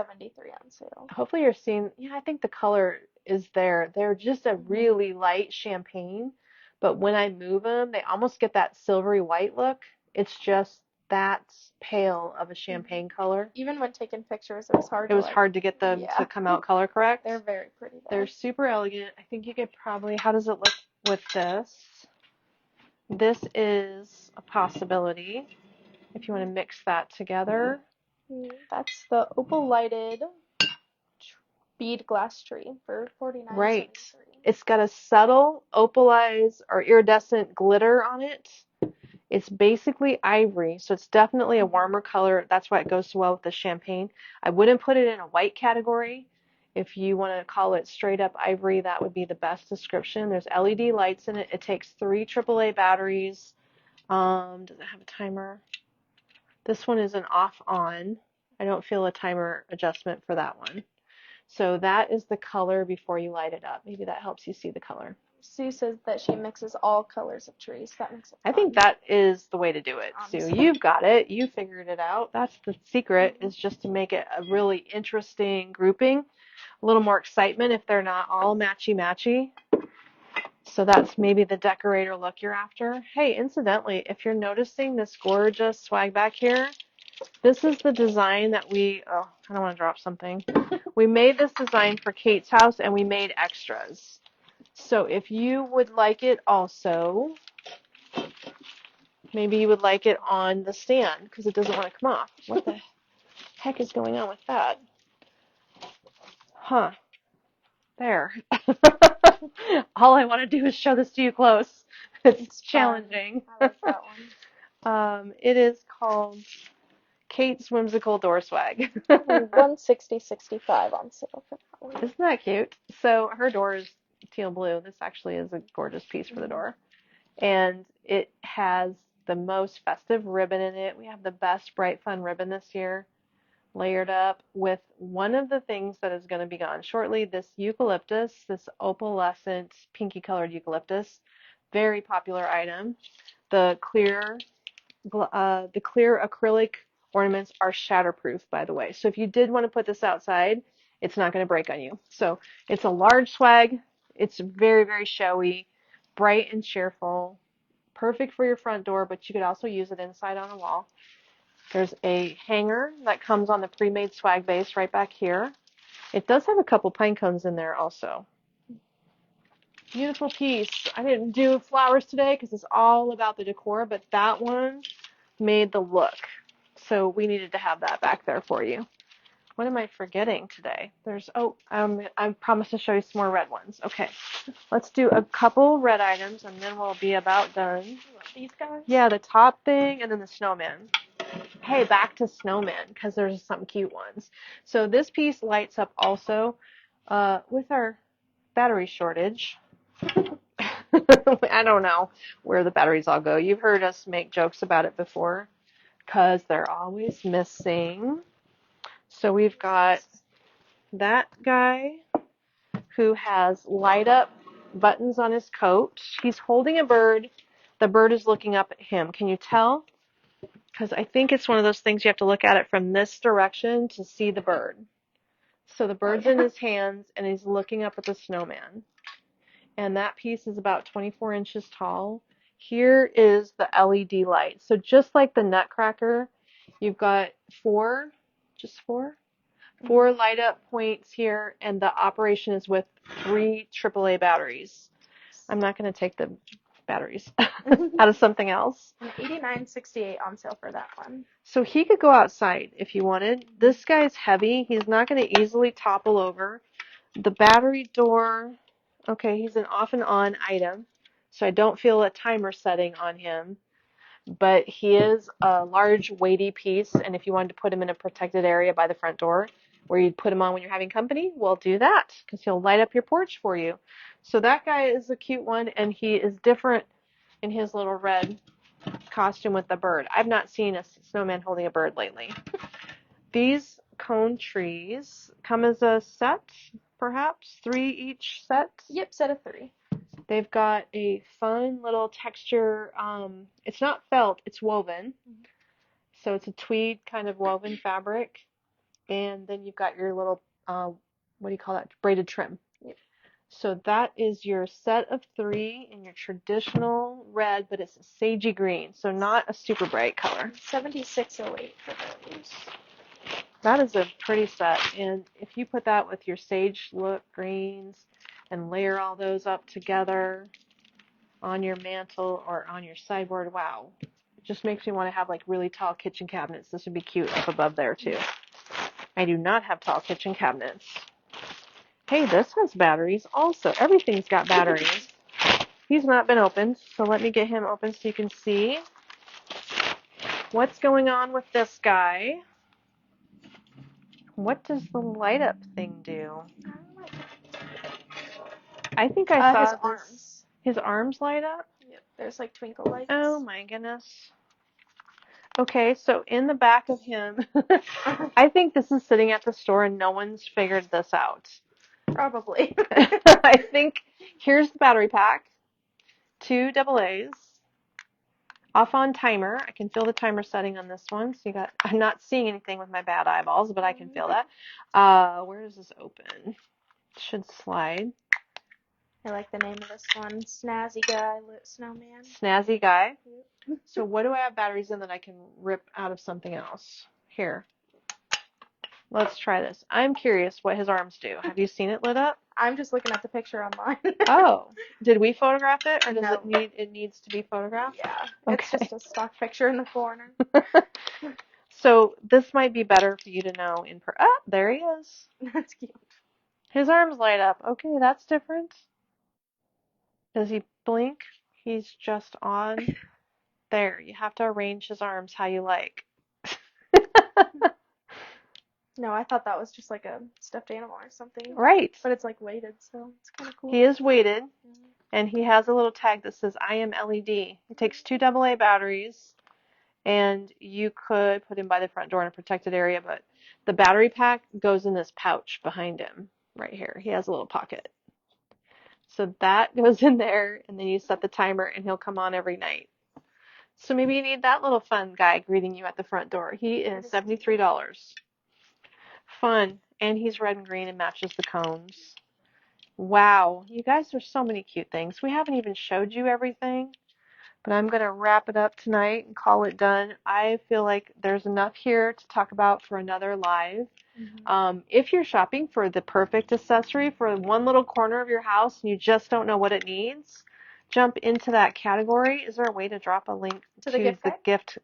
on sale. Hopefully you're seeing, I think the color is there. They're just a really light champagne, but when I move them, they almost get that silvery white look. It's just that pale of a champagne color. Even when taking pictures, it was hard. It was hard to get them to come out color correct. They're very pretty though. They're super elegant. I think you could probably, how does it look with this? This is a possibility if you want to mix that together. That's the opal lighted bead glass tree for $49.73. Right. It's got a subtle opalized or iridescent glitter on it. It's basically ivory, so it's definitely a warmer color. That's why it goes so well with the champagne. I wouldn't put it in a white category. If you want to call it straight up ivory, that would be the best description. There's LED lights in it. It takes 3 AAA batteries. Does it have a timer? This one is an off-on. I don't feel a timer adjustment for that one. So that is the color before you light it up. Maybe that helps you see the color. Sue says that she mixes all colors of trees. That makes it fun. I think that is the way to do it, Sue. You've got it. You figured it out. That's the secret, is just to make it a really interesting grouping. A little more excitement if they're not all matchy-matchy. So that's maybe the decorator look you're after. Hey, incidentally, if you're noticing this gorgeous swag back here, this is the design that I don't want to drop something. We made this design for Kate's house, and we made extras. So if you would like it also, maybe you would like it on the stand because it doesn't want to come off. What the heck is going on with that? Huh. There. All I want to do is show this to you close. It's challenging. I like that one. It is called Kate's Whimsical Door Swag. $160.65 on sale for that one. Isn't that cute? So her door is teal blue. This actually is a gorgeous piece for the door. And it has the most festive ribbon in it. We have the best Bright Fun ribbon this year. layered up with one of the things that is going to be gone shortly, this eucalyptus, this opalescent pinky colored eucalyptus, very popular item. The clear acrylic ornaments are shatterproof, by the way. So if you did want to put this outside, it's not going to break on you. So it's a large swag. It's very, very showy, bright and cheerful, perfect for your front door, but you could also use it inside on a wall. There's a hanger that comes on the pre-made swag base right back here. It does have a couple pine cones in there also. Beautiful piece. I didn't do flowers today because it's all about the decor, but that one made the look. So we needed to have that back there for you. What am I forgetting today? I promised to show you some more red ones. Okay, let's do a couple red items and then we'll be about done. These guys? Yeah, the top thing and then the snowman. Hey, back to snowman because there's some cute ones. So this piece lights up also with our battery shortage. I don't know where the batteries all go. You've heard us make jokes about it before because they're always missing. So we've got that guy who has light up buttons on his coat. He's holding a bird. The bird is looking up at him. Can you tell? Because I think it's one of those things you have to look at it from this direction to see the bird. So the bird's in his hands and he's looking up at the snowman. And that piece is about 24 inches tall. Here is the LED light. So just like the Nutcracker, you've got four light up points here, and the operation is with 3 AAA batteries. I'm not going to take the batteries out of something else. $89.68 on sale for that one. So he could go outside if you wanted. This guy's heavy. He's not going to easily topple over. The battery door, okay, he's an off and on item, so I don't feel a timer setting on him. But he is a large, weighty piece, and if you wanted to put him in a protected area by the front door where you'd put him on when you're having company, we'll do that because he'll light up your porch for you. So that guy is a cute one, and he is different in his little red costume with the bird. I've not seen a snowman holding a bird lately. These cone trees come as a set, perhaps 3 each set? Yep, set of 3. They've got a fun little texture. It's not felt, it's woven. So it's a tweed kind of woven fabric. And then you've got your little, what do you call that? Braided trim. Yep. So that is your set of 3 in your traditional red, but it's a sagey green. So not a super bright color. $76.08 for those. That is a pretty set. And if you put that with your sage look greens and layer all those up together on your mantle or on your sideboard, wow. It just makes me want to have like really tall kitchen cabinets. This would be cute up above there too. I do not have tall kitchen cabinets. Hey, this has batteries also. Everything's got batteries. He's not been opened, so let me get him open so you can see what's going on with this guy. What does the light up thing do? I think I saw his arms. His arms light up? Yep, there's like twinkle lights. Oh my goodness. Okay, so in the back of him, I think this is sitting at the store and no one's figured this out. Probably. I think here's the battery pack, 2 AA's, off on timer. I can feel the timer setting on this one. So I'm not seeing anything with my bad eyeballs, but I can feel that. Where is this open? It should slide. I like the name of this one. Snazzy Guy Lit Snowman. Snazzy Guy. Yep. So what do I have batteries in that I can rip out of something else? Here. Let's try this. I'm curious what his arms do. Have you seen it lit up? I'm just looking at the picture online. Oh. Did we photograph it or does No. it needs to be photographed? Yeah. Okay. It's just a stock picture in the corner. So this might be better for you to know there he is. That's cute. His arms light up. Okay, that's different. Does he blink? He's just on. There, you have to arrange his arms how you like. No, I thought that was just like a stuffed animal or something. Right. But it's like weighted, so it's kind of cool. He is weighted, and he has a little tag that says I am LED. It takes 2 AA batteries, and you could put him by the front door in a protected area, but the battery pack goes in this pouch behind him right here. He has a little pocket. So that goes in there, and then you set the timer, and he'll come on every night. So maybe you need that little fun guy greeting you at the front door. He is $73. Fun. And he's red and green and matches the cones. Wow. You guys, there's so many cute things. We haven't even showed you everything, but I'm going to wrap it up tonight and call it done. I feel like there's enough here to talk about for another live. If you're shopping for the perfect accessory for one little corner of your house and you just don't know what it needs, jump into that category. Is there a way to drop a link to the gift?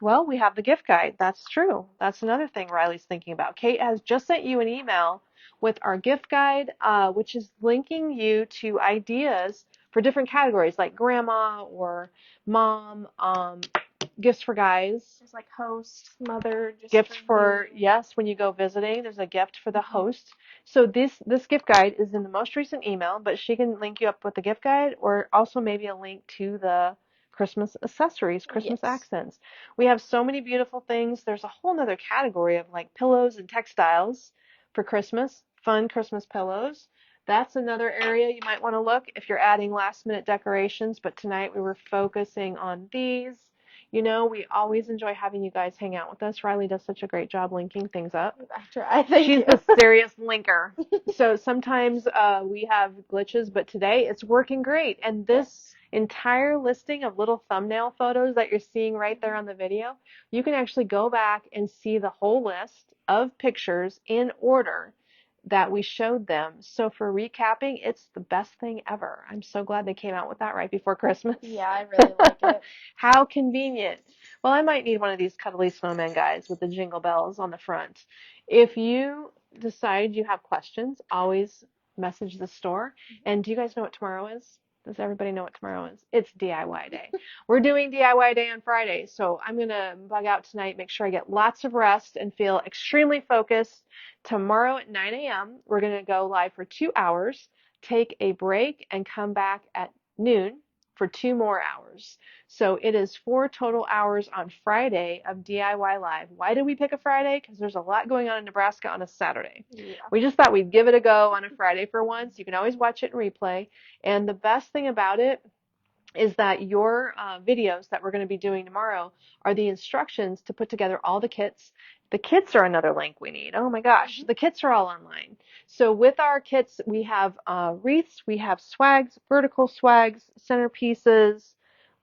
Well, we have the gift guide. That's true. That's another thing Riley's thinking about. Kate has just sent you an email with our gift guide, which is linking you to ideas for different categories like grandma or mom, gifts for guys. There's like host, mother, just gifts for yes, when you go visiting, there's a gift for the host. So this gift guide is in the most recent email, but she can link you up with the gift guide or also maybe a link to the Christmas accessories, Christmas accents. We have so many beautiful things. There's a whole nother category of like pillows and textiles for Christmas, fun Christmas pillows. That's another area you might want to look if you're adding last minute decorations, but tonight we were focusing on these. You know, we always enjoy having you guys hang out with us. Riley does such a great job linking things up. I try. Thank She's you. the serious linker. So sometimes we have glitches, but today it's working great. And this entire listing of little thumbnail photos that you're seeing right there on the video, you can actually go back and see the whole list of pictures in order that we showed them. So for recapping, it's the best thing ever. I'm so glad they came out with that right before Christmas. Yeah, I really like it. How convenient. Well, I might need one of these cuddly snowman guys with the jingle bells on the front. If you decide you have questions, always message the store. And do you guys know what tomorrow is? Does everybody know what tomorrow is? It's DIY day. We're doing DIY day on Friday, so I'm going to bug out tonight, make sure I get lots of rest and feel extremely focused. Tomorrow at 9 a.m., we're going to go live for 2 hours, take a break, and come back at noon for 2 more hours. So it is 4 total hours on Friday of DIY Live. Why did we pick a Friday? Because there's a lot going on in Nebraska on a Saturday. Yeah. We just thought we'd give it a go on a Friday for once. You can always watch it in replay. And the best thing about it is that your videos that we're going to be doing tomorrow are the instructions to put together all the kits. The kits are another link we need. Oh my gosh, the kits are all online. So with our kits, we have wreaths, we have swags, vertical swags, centerpieces,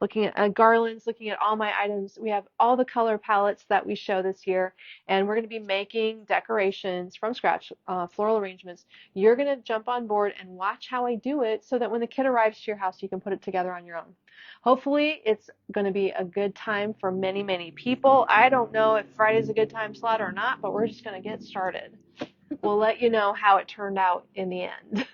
looking at garlands, looking at all my items. We have all the color palettes that we show this year, and we're going to be making decorations from scratch, floral arrangements. You're going to jump on board and watch how I do it so that when the kit arrives to your house, you can put it together on your own. Hopefully, it's going to be a good time for many, many people. I don't know if Friday's a good time slot or not, but we're just going to get started. We'll let you know how it turned out in the end.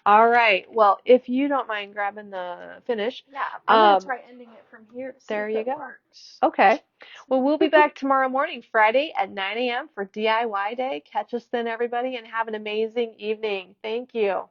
All right. Well, if you don't mind grabbing the finish. Yeah, I'm going to try ending it from here. There you go. Works. Okay. Well, we'll be back tomorrow morning, Friday at 9 a.m. for DIY Day. Catch us then, everybody, and have an amazing evening. Thank you.